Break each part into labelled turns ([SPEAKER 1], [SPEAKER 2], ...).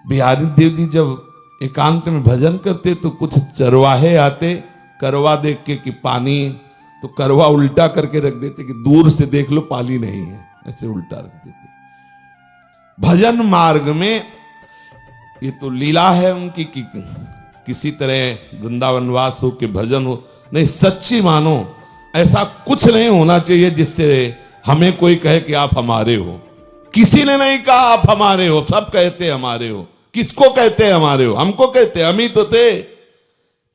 [SPEAKER 1] बिहारी देव जी जब एकांत में भजन करते तो कुछ चरवाहे आते, करवा देख के कि पानी, तो करवा उल्टा करके रख देते कि दूर से देख लो पानी नहीं है, ऐसे उल्टा रख देते। भजन मार्ग में ये तो लीला है उनकी कि किसी तरह वृंदावनवास हो के भजन हो, नहीं सच्ची मानो ऐसा कुछ नहीं होना चाहिए जिससे हमें कोई कहे कि आप हमारे हो। किसी ने नहीं कहा आप हमारे हो, सब कहते हमारे हो। किसको कहते हमारे हो? हमको कहते, हम ही तो थे।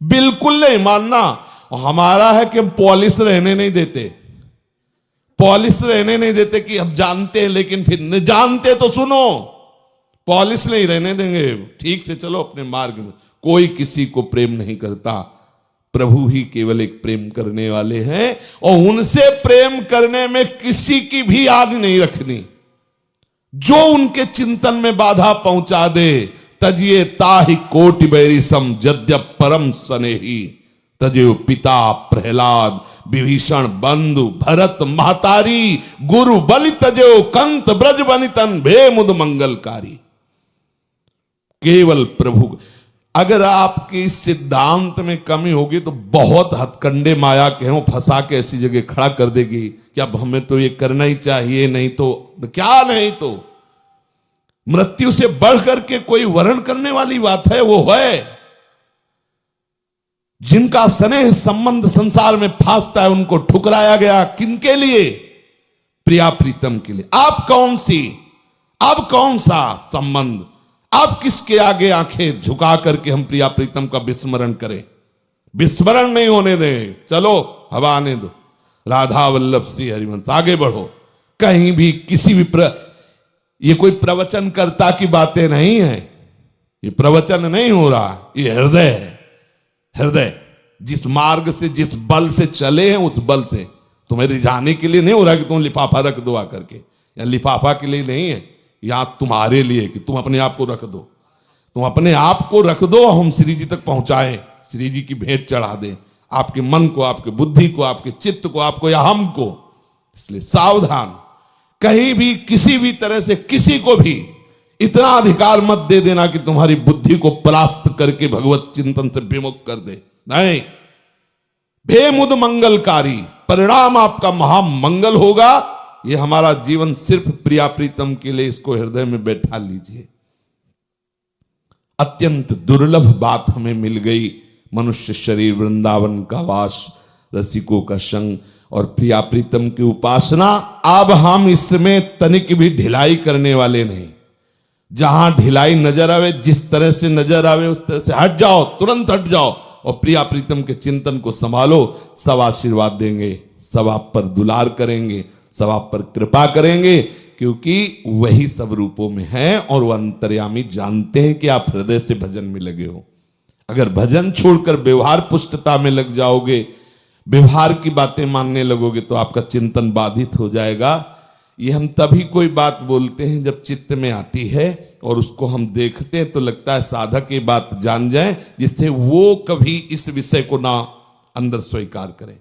[SPEAKER 1] बिल्कुल नहीं मानना। हमारा है कि हम पॉलिश रहने नहीं देते, पॉलिश रहने नहीं देते कि हम जानते हैं लेकिन फिर नहीं जानते तो सुनो, पॉलिश नहीं रहने देंगे, ठीक से चलो अपने मार्ग में। कोई किसी को प्रेम नहीं करता, प्रभु ही केवल एक प्रेम करने वाले हैं और उनसे प्रेम करने में किसी की भी आग नहीं रखनी। जो उनके चिंतन में बाधा पहुंचा दे, तजिए ताहि कोटि बैरी सम यद्यप परम स्नेही, तजे पिता प्रहलाद विभीषण बंधु भरत महतारी, गुरु बलि तजो कंत ब्रज बनितन भे मुद मंगलकारी। केवल प्रभु। अगर आपकी इस सिद्धांत में कमी होगी तो बहुत हथकंडे माया के हैं, वो फंसा के ऐसी जगह खड़ा कर देगी कि अब हमें तो ये करना ही चाहिए, नहीं तो क्या, नहीं तो मृत्यु से बढ़ करके कोई वर्ण करने वाली बात है। वो है जिनका स्नेह संबंध संसार में फांसता है, उनको ठुकराया गया। किनके लिए? प्रिया प्रीतम के लिए। आप कौन सी, अब कौन सा संबंध, आप किसके आगे आंखें झुका करके हम प्रिया प्रीतम का विस्मरण करें? विस्मरण नहीं होने दें। चलो हवा आने दो। राधा वल्लभ सिंह हरिवंश, आगे बढ़ो। कहीं भी किसी भी ये कोई प्रवचन करता की बातें नहीं है, ये प्रवचन नहीं हो रहा, ये हृदय है। हृदय जिस मार्ग से, जिस बल से चले हैं, उस बल से तुम्हें रिझाने के लिए नहीं हो रहा कि तुम लिफाफा रख दो आकर के, या लिफाफा के लिए नहीं है, या तुम्हारे लिए कि तुम अपने आप को रख दो। तुम अपने आप को रख दो, हम श्री जी तक पहुंचाएं, श्री जी की भेंट चढ़ा दें, आपके मन को, आपके बुद्धि को, आपके चित्त को, आपको या हमको। इसलिए सावधान, कहीं भी किसी भी तरह से किसी को भी इतना अधिकार मत दे देना कि तुम्हारी बुद्धि को परास्त करके भगवत चिंतन से विमुख कर दे। नहीं, बेमुद मंगलकारी, परिणाम आपका महामंगल होगा। ये हमारा जीवन सिर्फ प्रिया प्रीतम के लिए, इसको हृदय में बैठा लीजिए। अत्यंत दुर्लभ बात हमें मिल गई, मनुष्य शरीर, वृंदावन का वास, रसिकों का संग और प्रिया प्रीतम की उपासना। अब हम इसमें तनिक भी ढिलाई करने वाले नहीं। जहां ढिलाई नजर आवे, जिस तरह से नजर आवे उस तरह से हट जाओ, तुरंत हट जाओ और प्रिया प्रीतम के चिंतन को संभालो। सब आशीर्वाद देंगे, सब आप पर दुलार करेंगे, सब आप पर कृपा करेंगे, क्योंकि वही सब रूपों में है और वह अंतर्यामी जानते हैं कि आप हृदय से भजन में लगे हो। अगर भजन छोड़कर व्यवहार पुष्टता में लग जाओगे, व्यवहार की बातें मानने लगोगे, तो आपका चिंतन बाधित हो जाएगा। ये हम तभी कोई बात बोलते हैं जब चित्त में आती है और उसको हम देखते हैं तो लगता है साधक ये बात जान जाए, जिससे वो कभी इस विषय को ना अंदर स्वीकार करें।